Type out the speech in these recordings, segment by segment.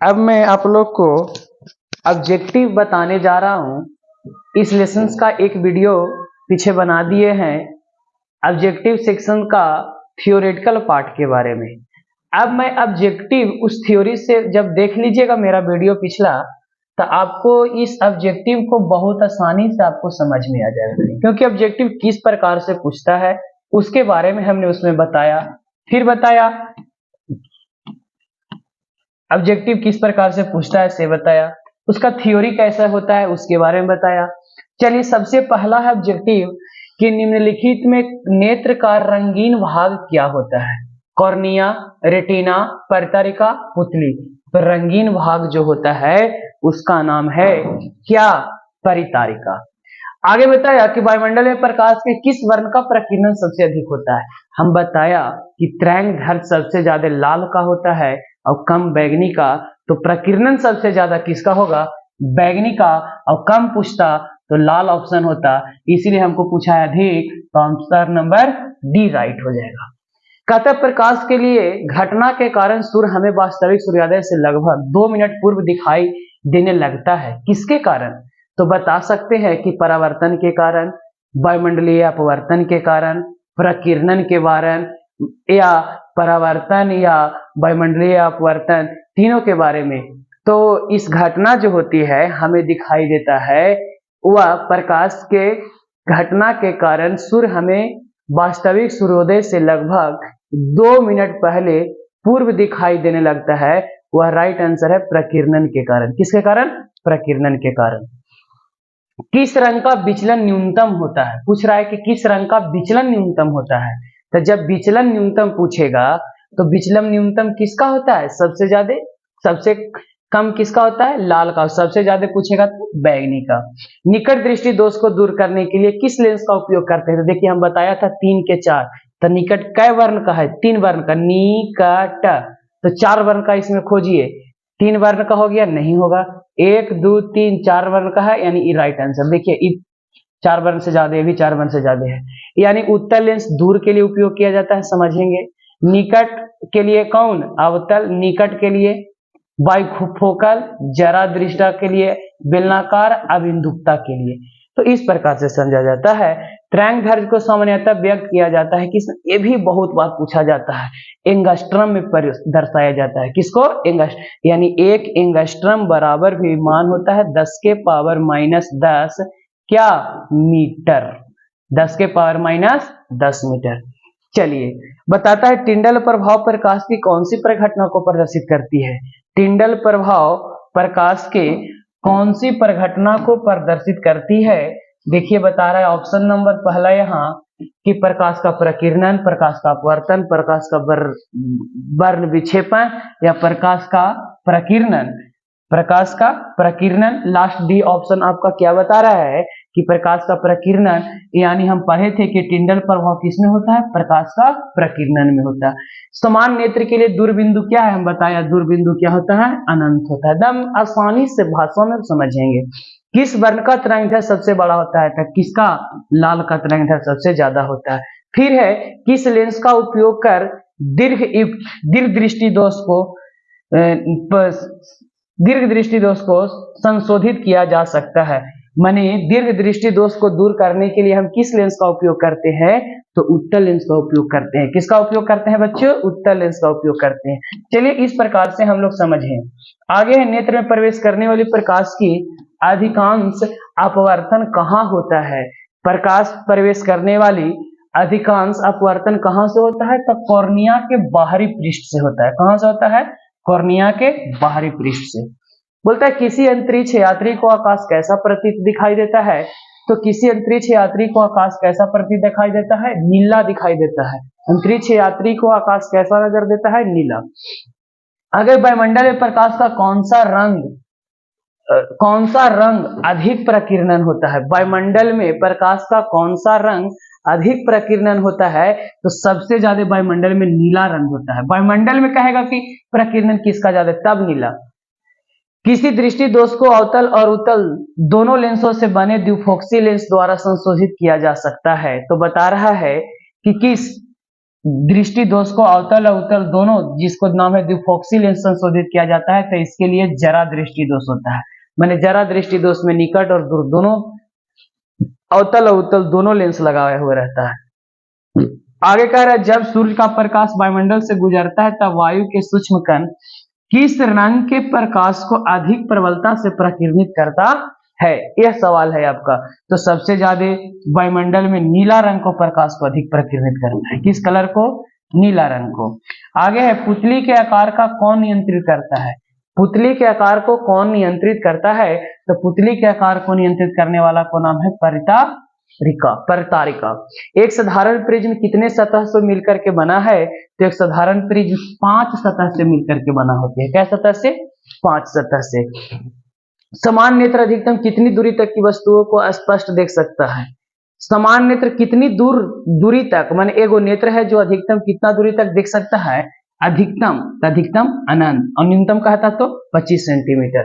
अब मैं आप लोग को ऑब्जेक्टिव बताने जा रहा हूं। इस लेसन का एक वीडियो पीछे बना दिए हैं ऑब्जेक्टिव सेक्शन का थियोरेटिकल पार्ट के बारे में। अब मैं ऑब्जेक्टिव उस थ्योरी से जब देख लीजिएगा मेरा वीडियो पिछला, तो आपको इस ऑब्जेक्टिव को बहुत आसानी से आपको समझ में आ जाएगा, क्योंकि ऑब्जेक्टिव किस प्रकार से पूछता है उसके बारे में हमने उसमें बताया। फिर बताया ऑब्जेक्टिव किस प्रकार से पूछता है से बताया, उसका थ्योरी कैसा होता है उसके बारे में बताया। चलिए, सबसे पहला है ऑब्जेक्टिव कि निम्नलिखित में नेत्र का रंगीन भाग क्या होता है? कॉर्निया, रेटिना, परितरिका, पुतली। तो रंगीन भाग जो होता है उसका नाम है क्या? परितारिका। आगे बताया कि वायुमंडल में प्रकाश के किस वर्ण का प्रकीर्णन सबसे अधिक होता है? हम बताया कि तरंगदैर्घ्य सबसे ज्यादा लाल का होता है और कम बैंगनी का। तो प्रकीर्णन सबसे ज्यादा किसका होगा? बैंगनी का। और कम पूछता तो लाल ऑप्शन होता, इसीलिए हमको पूछा है अधिक, तो आंसर नंबर डी राइट हो जाएगा। कहता प्रकाश के लिए घटना के कारण सूर्य हमें वास्तविक सूर्योदय से लगभग 2 मिनट पूर्व दिखाई देने लगता है। किसके कारण? तो बता सकते हैं कि परावर्तन के कारण, वायुमंडलीय अपवर्तन के कारण, प्रकीर्णन के कारण, या परावर्तन या वायुमंडलीय अपवर्तन, तीनों के बारे में। तो इस घटना जो होती है हमें दिखाई देता है, वह प्रकाश के घटना के कारण सूर्य हमें वास्तविक सूर्योदय से लगभग 2 मिनट पहले पूर्व दिखाई देने लगता है। वह राइट आंसर है प्रकीर्णन के कारण। किसके कारण? प्रकीर्णन के कारण। किस रंग का विचलन न्यूनतम होता है? पूछ रहा है कि किस रंग का विचलन न्यूनतम होता है। तो जब विचलन न्यूनतम पूछेगा तो विचलन न्यूनतम किसका होता है? सबसे ज्यादा, सबसे कम किसका होता है? लाल का। सबसे ज्यादा पूछेगा तो बैंगनी का। निकट दृष्टि दोष को दूर करने के लिए किस लेंस का उपयोग करते हैं? तो देखिए हम बताया था 3 के 4। तो निकट कै वर्ण का है? 3 वर्ण का। निकट तो 4 वर्ण का इसमें खोजिए। 3 वर्ण का हो गया? नहीं होगा। 1 2 3 4 वर्ण का है, यानी राइट आंसर। देखिए 4 वर्ण से ज्यादा, ये भी 4 वर्ण से ज्यादा है, यानी उत्तल लेंस दूर के लिए उपयोग किया जाता है, समझेंगे। निकट के लिए कौन? अवतल। निकट के लिए बाइफोकल, जरा दृष्टा के लिए बेलनाकार, अबिंदुकता के लिए। तो इस प्रकार से समझा जाता है। तरंगदैर्घ्य को सामान्यतः व्यक्त किया जाता है किस? ये भी बहुत बार पूछा जाता है। एंगस्ट्रम में दर्शाया जाता है। किसको? यानी 1 एंगस्ट्रम बराबर विमान होता है 10 के पावर माइनस 10 क्या? मीटर। 10 के पावर माइनस 10 मीटर। चलिए, बताता है टिंडल प्रभाव प्रकाश की कौन सी प्रघटना को प्रदर्शित करती है? टिंडल प्रभाव प्रकाश के कौन सी प्रघटना को प्रदर्शित करती है? देखिए बता रहा है ऑप्शन नंबर पहला यहाँ कि प्रकाश का प्रकीर्णन, प्रकाश का अपवर्तन, प्रकाश का वर्ण विक्षेपण, या प्रकाश का प्रकीर्णन। प्रकाश का प्रकीर्णन। लास्ट डी ऑप्शन आपका क्या बता रहा है कि प्रकाश का प्रकीर्णन, यानी हम पढ़े थे कि टिंडल प्रभाव किसमें होता है? प्रकाश का प्रकीर्णन में होता है। समान नेत्र के लिए दूरबिंदु क्या है? हम बताया दूरबिंदु क्या होता है? अनंत होता है। एकदम आसानी से भाषा में समझेंगे। किस वर्ण का तरंगदैर्घ्य सबसे बड़ा होता है? तो किसका? लाल का तरंगदैर्घ्य सबसे ज्यादा होता है। फिर है किस लेंस का उपयोग कर दीर्घ दृष्टि दोष को संशोधित किया जा सकता है? माने दीर्घ दृष्टि दोष को दूर करने के लिए हम किस लेंस का उपयोग करते हैं? तो उत्तल लेंस का उपयोग करते हैं। किसका उपयोग करते हैं बच्चों? उत्तल लेंस का उपयोग करते हैं। चलिए इस प्रकार से हम लोग समझें। आगे है नेत्र में प्रवेश करने वाली प्रकाश की अधिकांश अपवर्तन कहाँ होता है? प्रकाश प्रवेश करने वाली अधिकांश अपवर्तन कहाँ से होता है? तो कॉर्निया के बाहरी पृष्ठ से होता है। कहाँ से होता है? कॉर्निया के बाहरी पृष्ठ से। बोलता है किसी अंतरिक्ष यात्री को आकाश कैसा प्रतीत दिखाई देता है? तो किसी अंतरिक्ष यात्री को आकाश कैसा प्रतीत दिखाई देता है? नीला दिखाई देता है। अंतरिक्ष यात्री को आकाश कैसा नजर देता है? नीला। अगर वायुमंडल में प्रकाश का कौन सा रंग अधिक प्रकीर्णन होता है? वायुमंडल में प्रकाश का कौन सा रंग अधिक प्रकीर्णन होता है? तो सबसे ज्यादा वायुमंडल में नीला रंग होता है। वायुमंडल में कहेगा कि प्रकीर्णन किसका ज्यादा, तब नीला। किसी दृष्टि दोष को अवतल और उत्तल दोनों लेंसों से बने द्विफोक्सी लेंस द्वारा संशोधित किया जा सकता है। तो बता रहा है कि किस दृष्टि दोष को अवतल अवतल दोनों, जिसको नाम है द्विफोक्सी लेंस संशोधित किया जाता है, तो इसके लिए जरा दृष्टि दोष होता है। मैंने जरा दृष्टि दोष में निकट और दूर दोनों, अवतल अवतल दोनों लेंस लगाए हुए रहता है। आगे कह रहा है जब सूर्य का प्रकाश वायुमंडल से गुजरता है तब वायु के सूक्ष्म कण किस रंग के प्रकाश को अधिक प्रबलता से प्रकीर्णित करता है, यह सवाल है आपका। तो सबसे ज्यादा वायुमंडल में नीला रंग को प्रकाश को अधिक प्रकीर्णित करता है। किस कलर को? नीला रंग को। आगे है पुतली के आकार का कौन नियंत्रित करता है? पुतली के आकार को कौन नियंत्रित करता है? तो पुतली के आकार को नियंत्रित करने वाला को नाम है परतारिका। एक साधारण प्रिज्म कितने सतह से मिलकर के बना है? तो एक साधारण प्रिज्म 5 सतह से मिलकर के बना होती है। क्या सतह से? 5 सतह से। समान नेत्र अधिकतम कितनी दूरी तक की वस्तुओं को स्पष्ट देख सकता है? समान नेत्र कितनी दूरी तक, माने एगो नेत्र है जो अधिकतम कितना दूरी तक देख सकता है? अधिकतम अनंत, और न्यूनतम कहता तो 25 सेंटीमीटर।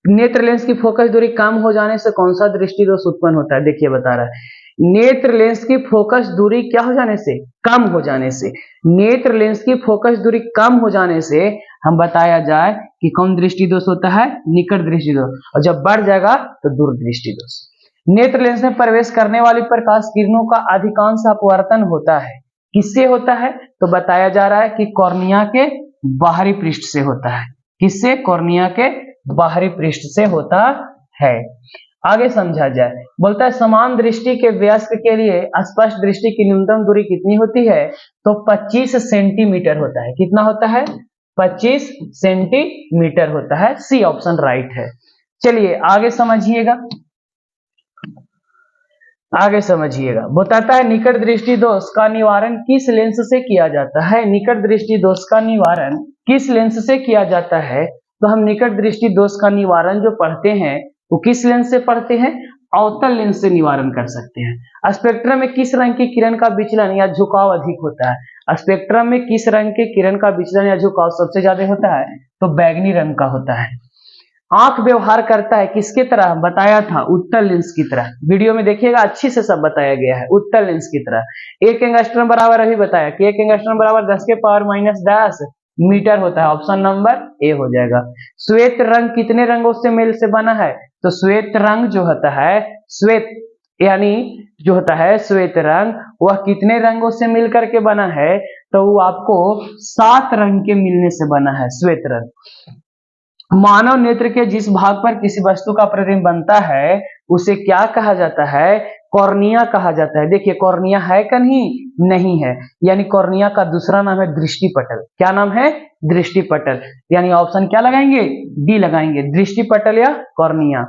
नेत्र लेंस की फोकस दूरी कम हो जाने से कौन सा दृष्टि दोष उत्पन्न होता है? देखिए बता रहा है, नेत्र लेंस की फोकस दूरी क्या हो जाने से? कम हो जाने से। नेत्र लेंस की फोकस दूरी कम हो जाने से हम बताया जाए कि कौन दृष्टि दोष होता है? निकट दृष्टि दोष। और जब बढ़ जाएगा तो दूर दृष्टि दोष। नेत्र लेंस में प्रवेश करने वाली प्रकाश किरणों का अधिकांश अपवर्तन होता है। किससे होता है? तो बताया जा रहा है कि कॉर्निया के बाहरी पृष्ठ से होता है। किससे? कॉर्निया के बाहरी पृष्ठ से होता है। आगे समझा जाए, बोलता है समान दृष्टि के वयस्क के लिए स्पष्ट दृष्टि की न्यूनतम दूरी कितनी होती है? तो 25 सेंटीमीटर होता है। कितना होता है? 25 सेंटीमीटर होता है। सी ऑप्शन राइट है। चलिए आगे समझिएगा, आगे समझिएगा। बताता है निकट दृष्टि दोष का निवारण किस लेंस से किया जाता है? निकट दृष्टि दोष का निवारण किस लेंस से किया जाता है? तो हम निकट दृष्टि दोष का निवारण जो पढ़ते हैं वो किस लेंस से पढ़ते हैं? अवतल लेंस से निवारण कर सकते हैं। स्पेक्ट्रम में किस रंग की किरण का विचलन या झुकाव अधिक होता है? स्पेक्ट्रम में किस रंग के किरण का विचलन या झुकाव सबसे ज्यादा होता है? तो बैगनी रंग का होता है। आंख व्यवहार करता है किसके तरह? बताया था उत्तल लेंस की तरह। वीडियो में देखिएगा अच्छी से सब बताया गया है। उत्तल लेंस की तरह। 1 एंगस्ट्रम बराबर अभी बताया कि 1 एंगस्ट्रम बराबर 10 के पावर -10 मीटर होता है। ऑप्शन नंबर ए हो जाएगा। श्वेत रंग कितने रंगों से मेल से बना है? तो श्वेत रंग जो होता है, श्वेत यानी जो होता है श्वेत रंग, वह कितने रंगों से मिल करके बना है? तो वो आपको 7 रंग के मिलने से बना है श्वेत रंग। मानव नेत्र के जिस भाग पर किसी वस्तु का प्रतिबिंब बनता है उसे क्या कहा जाता है? कॉर्निया कहा जाता है। देखिए कॉर्निया है कि नहीं है, यानी कॉर्निया का दूसरा नाम है दृष्टिपटल। क्या नाम है? दृष्टिपटल। यानी ऑप्शन क्या लगाएंगे? डी लगाएंगे, दृष्टिपटल या कॉर्निया।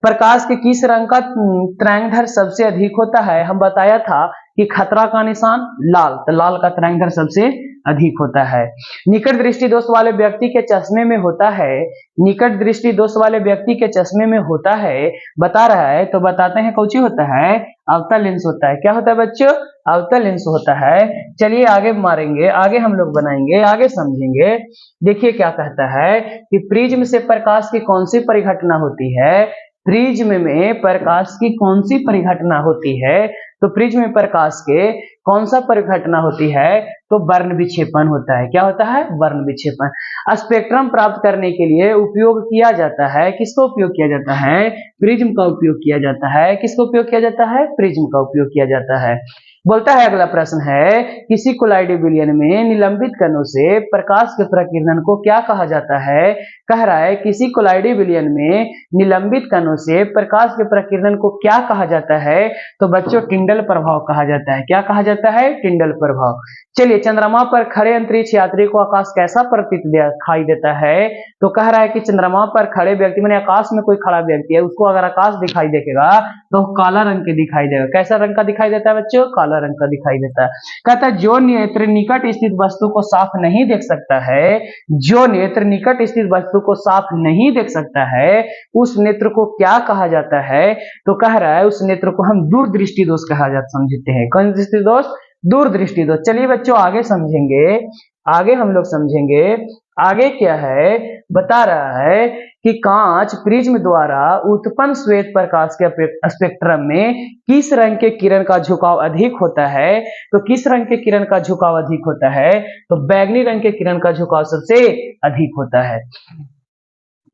प्रकाश के किस रंग का तरंगदैर्घ्य सबसे अधिक होता है? हम बताया था कि खतरा का निशान लाल, तो लाल का तरंगदैर्घ्य सबसे अधिक होता है। निकट दृष्टि दोष वाले व्यक्ति के चश्मे में होता है, निकट दृष्टि दोष वाले व्यक्ति के चश्मे में होता है, बता रहा है। तो बताते हैं कौन सी होता है? अवतल लेंस होता है। क्या होता है बच्चों? अवतल लेंस होता है। चलिए आगे मारेंगे, आगे हम लोग बनाएंगे, आगे समझेंगे। देखिए क्या कहता है कि प्रिज्म से प्रकाश की कौन सी परिघटना होती है? प्रिज्म में प्रकाश की कौन सी परिघटना होती है? तो प्रिज्म में प्रकाश के कौन सा परिघटना होती है? तो वर्ण विक्षेपण होता है। क्या होता है? वर्ण विक्षेपण। स्पेक्ट्रम प्राप्त करने के लिए उपयोग किया जाता है, किसका उपयोग किया जाता है? प्रिज्म का उपयोग किया जाता है। किसका उपयोग किया जाता है? प्रिज्म का उपयोग किया जाता है। बोलता है अगला प्रश्न है किसी कोलाइडी विलयन में निलंबित कणों से प्रकाश के प्रकीर्णन को क्या कहा जाता है? कह रहा है किसी कोलाइडी विलयन में निलंबित कणों से प्रकाश के प्रकीर्णन को क्या कहा जाता है? तो बच्चों टिंडल प्रभाव कहा जाता है। क्या कहा जाता है? टिंडल प्रभाव। चलिए चंद्रमा पर खड़े अंतरिक्ष यात्री को आकाश कैसा प्रतीत दिखाई देता है? तो कह रहा है कि चंद्रमा पर खड़े व्यक्ति, मैंने आकाश में कोई खड़ा व्यक्ति है, उसको अगर आकाश दिखाई देगा तो काला रंग के दिखाई देगा। कैसा रंग का दिखाई देता है बच्चों? काला रंग का दिखाई देता है। कहता है जो नेत्र निकट स्थित वस्तु को साफ नहीं देख सकता है, जो नेत्र निकट स्थित वस्तु को साफ नहीं देख सकता है उस नेत्र को क्या कहा जाता है? तो कह रहा है उस नेत्र को हम दूरदृष्टि दोष कहा जाता समझते हैं। कौन दृष्टि दोष? दूरदृष्टि दोष। चलिए बच्चों आगे समझेंगे, आगे हम लोग समझेंगे। आगे क्या है? बता रहा है कि कांच प्रिज्म द्वारा उत्पन्न श्वेत प्रकाश के स्पेक्ट्रम में किस रंग के किरण का झुकाव अधिक होता है, तो किस रंग के किरण का झुकाव अधिक होता है, तो बैगनी रंग के किरण का झुकाव सबसे अधिक होता है।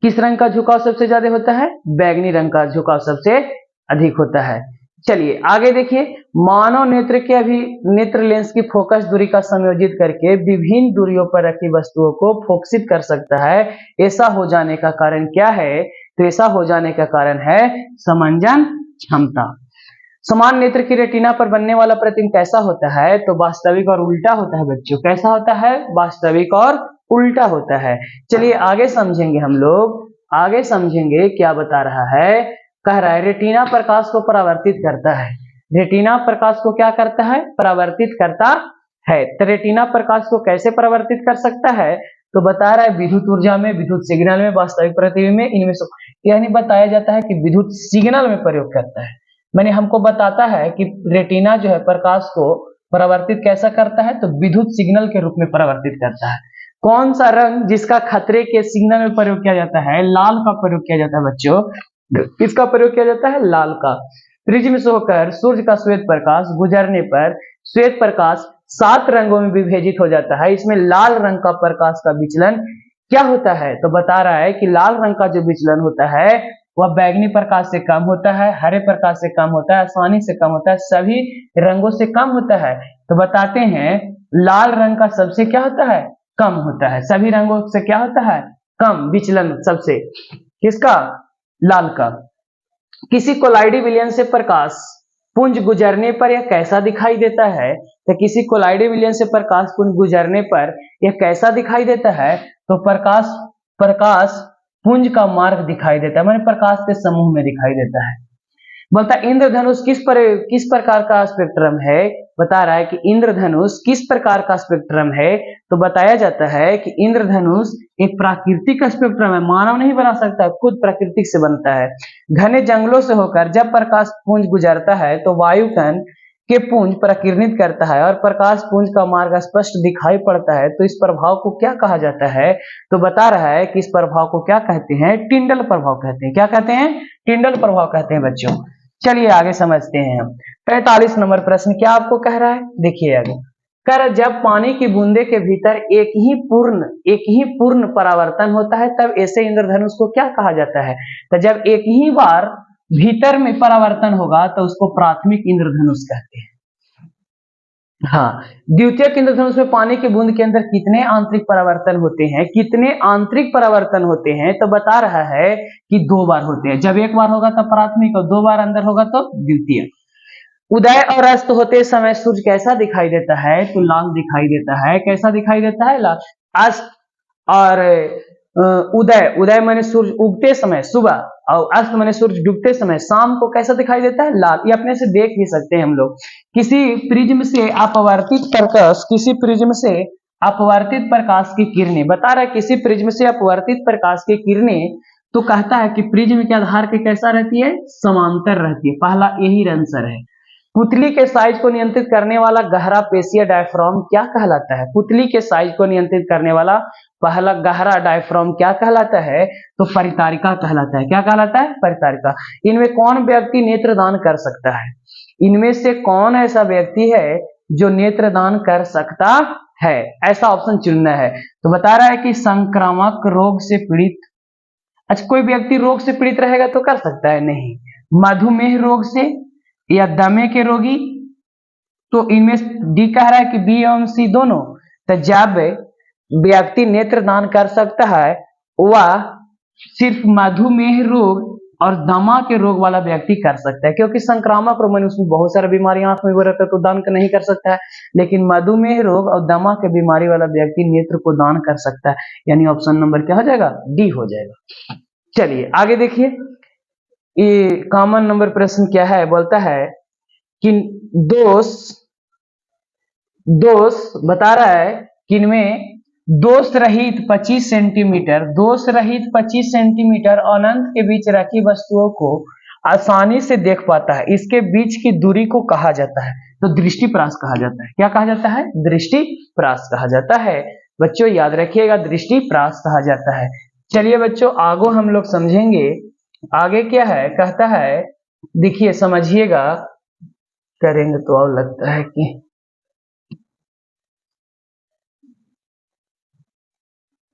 किस रंग का झुकाव सबसे ज्यादा होता है, बैगनी रंग का झुकाव सबसे अधिक होता है। चलिए आगे देखिए, मानव नेत्र के अभी नेत्र लेंस की फोकस दूरी का संयोजित करके विभिन्न दूरियों पर रखी वस्तुओं को फोकसित कर सकता है। ऐसा हो जाने का कारण क्या है, तो ऐसा हो जाने का कारण है समंजन क्षमता। समान नेत्र की रेटिना पर बनने वाला प्रतिबिंब कैसा होता है, तो वास्तविक और उल्टा होता है बच्चों। कैसा होता है, वास्तविक और उल्टा होता है। चलिए आगे समझेंगे हम लोग, आगे समझेंगे क्या बता रहा है। कह रहा है रेटिना प्रकाश को परावर्तित करता है। रेटिना प्रकाश को क्या करता है, परावर्तित करता है। तो रेटिना प्रकाश को कैसे परावर्तित कर सकता है, तो बता रहा है विद्युत ऊर्जा में, विद्युत सिग्नल में, वास्तविक प्रतिबिंब में, इनमें से यानी बताया जाता है कि विद्युत सिग्नल में प्रयोग करता है। मैंने हमको बताता है कि रेटिना जो है प्रकाश को परावर्तित कैसा करता है, तो विद्युत सिग्नल के रूप में परावर्तित करता है। कौन सा रंग जिसका खतरे के सिग्नल में प्रयोग किया जाता है, लाल का प्रयोग किया जाता है बच्चों। किसका प्रयोग किया जाता है, लाल का। प्रिज्म से होकर सूर्य का श्वेत प्रकाश गुजरने पर श्वेत प्रकाश 7 रंगों में विभाजित हो जाता है। इसमें लाल रंग का प्रकाश का विचलन क्या होता है, तो बता रहा है कि लाल रंग का जो विचलन होता है वह बैगनी प्रकाश से कम होता है, हरे प्रकाश से कम होता है, आसानी से कम होता है, सभी रंगों से कम होता है। तो बताते हैं लाल रंग का सबसे क्या होता है, कम होता है। सभी रंगों से क्या होता है, कम विचलन सबसे, किसका, लाल का। किसी कोलाइडी विलयन से प्रकाश पुंज गुजरने पर यह कैसा दिखाई देता है, तो किसी कोलाइडी विलयन से प्रकाश पुंज गुजरने पर यह कैसा दिखाई देता है, तो प्रकाश पुंज का मार्ग दिखाई देता है, माने प्रकाश के समूह में दिखाई देता है। बोलता है इंद्रधनुष किस प्रकार का स्पेक्ट्रम है, बता रहा है कि इंद्रधनुष किस प्रकार का स्पेक्ट्रम है, तो बताया जाता है कि इंद्रधनुष एक प्राकृतिक स्पेक्ट्रम है, मानव नहीं बना सकता, खुद प्राकृतिक से बनता है। घने जंगलों से होकर जब प्रकाश पुंज गुजरता है तो वायुकण के पुंज प्रकीर्णित करता है और प्रकाश पुंज का मार्ग स्पष्ट दिखाई पड़ता है। तो इस प्रभाव को क्या कहा जाता है, तो बता रहा है कि इस प्रभाव को क्या कहते हैं, टिंडल प्रभाव कहते हैं। क्या कहते हैं, टिंडल प्रभाव कहते हैं बच्चों। चलिए आगे समझते हैं हम। 45 नंबर प्रश्न क्या आपको कह रहा है, देखिए आगे। कह रहा जब पानी की बूंदे के भीतर एक ही पूर्ण परावर्तन होता है तब ऐसे इंद्रधनुष को क्या कहा जाता है, तो जब एक ही बार भीतर में परावर्तन होगा तो उसको प्राथमिक इंद्रधनुष कहते हैं। हाँ, द्वितीयक इंद्रधनुष में पानी की बूंद के अंदर कितने आंतरिक परावर्तन होते हैं, कितने आंतरिक परावर्तन होते हैं, तो बता रहा है कि 2 बार होते हैं। जब एक बार होगा तो प्राथमिक और 2 बार अंदर होगा तो द्वितीय। उदय और अस्त होते समय सूर्य कैसा दिखाई देता है, तो लाल दिखाई देता है। कैसा दिखाई देता है, लाल। अस्त और उदय माने सूर्य उगते समय सुबह, और अस्त माने सूर्य डूबते समय शाम को कैसा दिखाई देता है, लाल। ये अपने से देख भी सकते हैं हम लोग। किसी प्रिज्म से अपवर्तित प्रकाश की किरणें, बता रहा है किसी प्रिज्म से अपवर्तित प्रकाश की किरणें, तो कहता है कि प्रिज्म के आधार पे कैसा रहती है, समांतर रहती है। पहला यही आंसर है। पुतली के साइज को नियंत्रित करने वाला गहरा पेशीय डायफ्राम क्या कहलाता है, पुतली के साइज को नियंत्रित करने वाला पहला गहरा डायफ्राम क्या कहलाता है, तो परितारिका कहलाता है। क्या कहलाता है, परितारिका। इनमें कौन व्यक्ति नेत्रदान कर सकता है, इनमें से कौन ऐसा व्यक्ति है जो नेत्रदान कर सकता है, ऐसा ऑप्शन चुनना है। तो बता रहा है कि संक्रामक रोग से पीड़ित, अच्छा कोई व्यक्ति रोग से पीड़ित रहेगा तो कर सकता है, नहीं। मधुमेह रोग से या दमे के रोगी, तो इनमें डी कह रहा है कि बी एवं सी दोनों। तो जब व्यक्ति नेत्रदान कर सकता है वह सिर्फ मधुमेह रोग और दमा के रोग वाला व्यक्ति कर सकता है, क्योंकि संक्रामक रोग में उसमें बहुत सारी बीमारियां आंख में वो रहता है तो दान नहीं कर सकता है, लेकिन मधुमेह रोग और दमा के बीमारी वाला व्यक्ति नेत्र को दान कर सकता है। यानी ऑप्शन नंबर क्या हो जाएगा, डी हो जाएगा। चलिए आगे देखिए, ये कॉमन नंबर प्रश्न क्या है, बोलता है कि दोष बता रहा है कि इनमें दोष रहित 25 सेंटीमीटर अनंत के बीच रखी वस्तुओं को आसानी से देख पाता है। इसके बीच की दूरी को कहा जाता है, तो दृष्टिप्रास कहा जाता है। क्या कहा जाता है, दृष्टिप्रास कहा जाता है। बच्चों याद रखिएगा, दृष्टिप्रास कहा जाता है। चलिए बच्चों आगे हम लोग समझेंगे। आगे क्या है, कहता है, देखिए समझिएगा, करेंगे तो और लगता है कि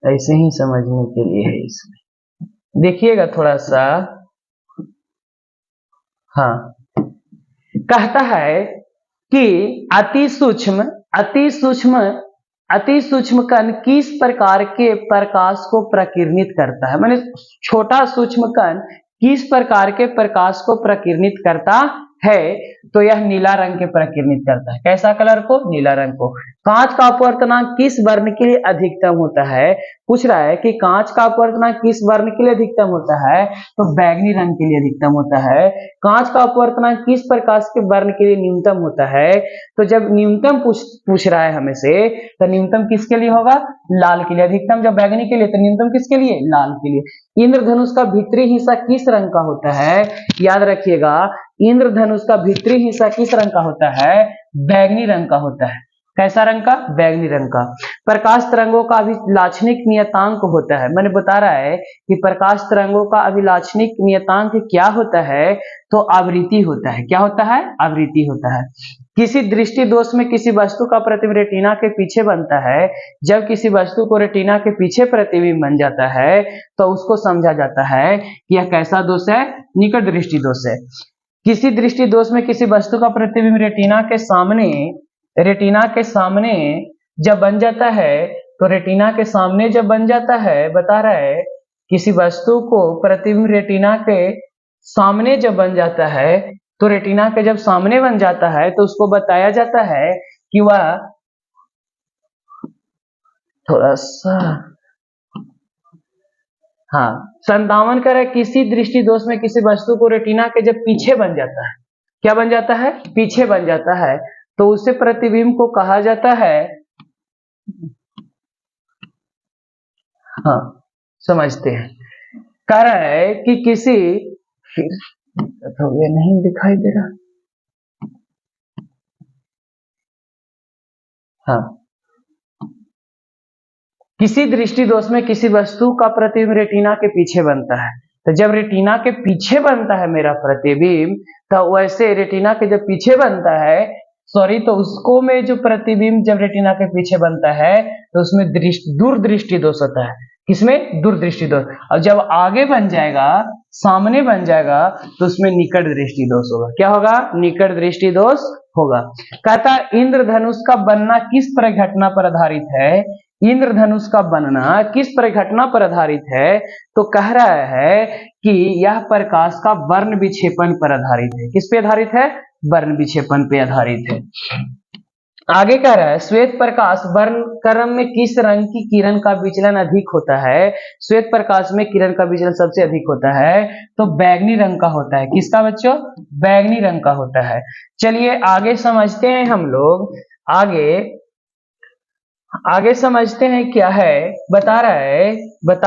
ऐसे ही समझने के लिए है इसमें, देखिएगा थोड़ा सा। हाँ, कहता है कि अति सूक्ष्म अति सूक्ष्म अति सूक्ष्म कण किस प्रकार के प्रकाश को प्रकीर्णित करता है, माने छोटा सूक्ष्म कण किस प्रकार के प्रकाश को प्रकीर्णित करता है, तो यह नीला रंग के प्रकीर्णित करता है। कैसा कलर को, नीला रंग को। कांच का अपवर्तनांक किस वर्ण के लिए अधिकतम होता है, पूछ रहा है कि कांच का अपवर्तनांक किस वर्ण के लिए अधिकतम होता है, तो बैगनी रंग के लिए अधिकतम होता है। कांच का अपवर्तनांक किस प्रकाश के वर्ण के लिए न्यूनतम होता है, तो जब न्यूनतम पूछ रहा है हमें से, तो न्यूनतम किसके लिए होगा, लाल के लिए। अधिकतम जब बैगनी के लिए, तो न्यूनतम किसके लिए, लाल के लिए। इंद्रधनुष का भीतरी हिस्सा किस रंग का होता है, याद रखिएगा, इंद्रधनुष का भीतरी हिस्सा किस रंग का होता है, बैगनी रंग का होता है। कैसा रंग का, बैगनी रंग का। प्रकाश तरंगों का अभिलाक्षणिक नियतांक होता है, मैंने बता रहा है कि प्रकाश तरंगों का अभिलाक्षणिक नियतांक क्या होता है, तो आवृत्ति होता है। क्या होता है, आवृत्ति होता है। किसी दृष्टि दोष में किसी वस्तु का प्रतिबिंब रेटिना के पीछे बनता है, जब किसी वस्तु को रेटिना के पीछे प्रतिबिंब बन जाता है तो उसको समझा जाता है कि यह कैसा दोष है, निकट दृष्टि दोष है। किसी दृष्टि दोष में किसी वस्तु का प्रतिबिंब रेटिना के सामने जब बन जाता है, तो रेटिना के सामने जब बन जाता है, बता रहा है किसी वस्तु को प्रतिबिंब रेटिना के सामने जब बन जाता है, तो रेटिना के जब सामने बन जाता है तो उसको बताया जाता है कि वह थोड़ा सा, हाँ, संतावन कर किसी दृष्टि दोष में किसी वस्तु को रेटिना के जब पीछे बन जाता है, क्या बन जाता है, पीछे बन जाता है, तो उसे प्रतिबिंब को कहा जाता है, हाँ समझते हैं। कह रहा है कि किसी, फिर नहीं दिखाई दे रहा, हाँ, किसी दृष्टि दोष में किसी वस्तु का प्रतिबिंब रेटिना के पीछे बनता है, तो जब रेटिना के पीछे बनता है मेरा प्रतिबिंब, तो वैसे रेटिना के जब पीछे बनता है, सॉरी, तो उसको में जो प्रतिबिंब जब रेटिना के पीछे बनता है तो उसमें दूरदृष्टि दोष होता है। किसमें, दूरदृष्टि दोष। और जब आगे बन जाएगा, सामने बन जाएगा, तो उसमें निकट दृष्टि दोष होगा। क्या होगा, निकट दृष्टि दोष होगा। कहता इंद्रधनुष का बनना किस परिघटना पर आधारित है, इंद्रधनुष का बनना किस परिघटना पर आधारित है, तो कह रहा है कि यह प्रकाश का वर्ण विक्षेपण पर आधारित है। किस पे आधारित है, वर्ण विक्षेपण पे आधारित है। आगे कह रहा है श्वेत प्रकाश वर्ण क्रम में किस रंग की किरण का विचलन अधिक होता है, श्वेत प्रकाश में किरण का विचलन सबसे अधिक होता है, तो बैगनी रंग का होता है। किसका बच्चों, बैगनी रंग का होता है। चलिए आगे समझते हैं हम लोग, आगे समझते हैं क्या है। बता रहा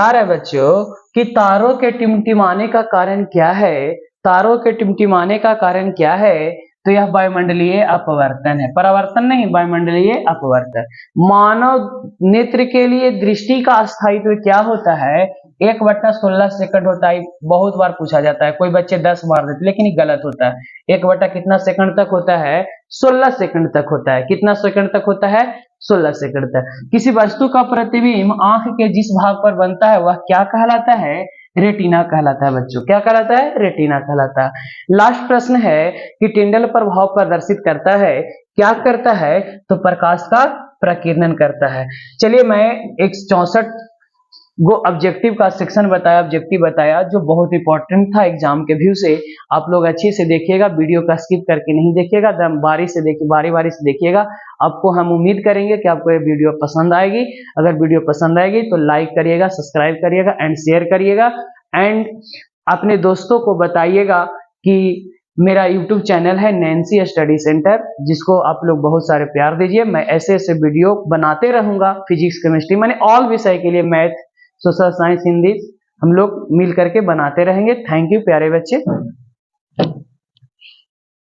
है बच्चों कि तारों के टिमटिमाने का कारण क्या है, तारों के टिमटिमाने का कारण क्या है, तो यह वायुमंडलीय अपवर्तन है, परावर्तन नहीं, वायुमंडलीय अपवर्तन। मानव नेत्र के लिए दृष्टि का स्थायित्व क्या होता है, 1/16 सेकंड होता है। बहुत बार पूछा जाता है, कोई बच्चे 10 मार देते, लेकिन ये गलत होता है। 1/ कितना सेकंड तक होता है, 16 सेकंड तक होता है। कितना सेकंड तक होता है, 16 सेकंड तक। किसी वस्तु का प्रतिबिंब आंख के जिस भाग पर बनता है वह क्या कहलाता है, रेटिना कहलाता है बच्चों। क्या कहलाता है, रेटिना कहलाता है। लास्ट प्रश्न है कि टिंडल प्रभाव प्रदर्शित करता है, क्या करता है, तो प्रकाश का प्रकीर्णन करता है। चलिए मैं 164 वो ऑब्जेक्टिव का सेक्शन बताया, ऑब्जेक्टिव बताया, जो बहुत इंपॉर्टेंट था एग्जाम के व्यू से। आप लोग अच्छे से देखिएगा, वीडियो का स्किप करके नहीं देखिएगा, बारी से देखिएगा। आपको हम उम्मीद करेंगे कि आपको ये वीडियो पसंद आएगी। अगर वीडियो पसंद आएगी तो लाइक करिएगा, सब्सक्राइब करिएगा एंड शेयर करिएगा, एंड अपने दोस्तों को बताइएगा कि मेरा YouTube चैनल है नैन्सी स्टडी सेंटर, जिसको आप लोग बहुत सारे प्यार दीजिए। मैं ऐसे ऐसे वीडियो बनाते रहूंगा, फिजिक्स केमिस्ट्री, मैंने ऑल विषय के लिए, मैथ, सोशल साइंस, हिंदी, हम लोग मिल करके बनाते रहेंगे। थैंक यू प्यारे बच्चे।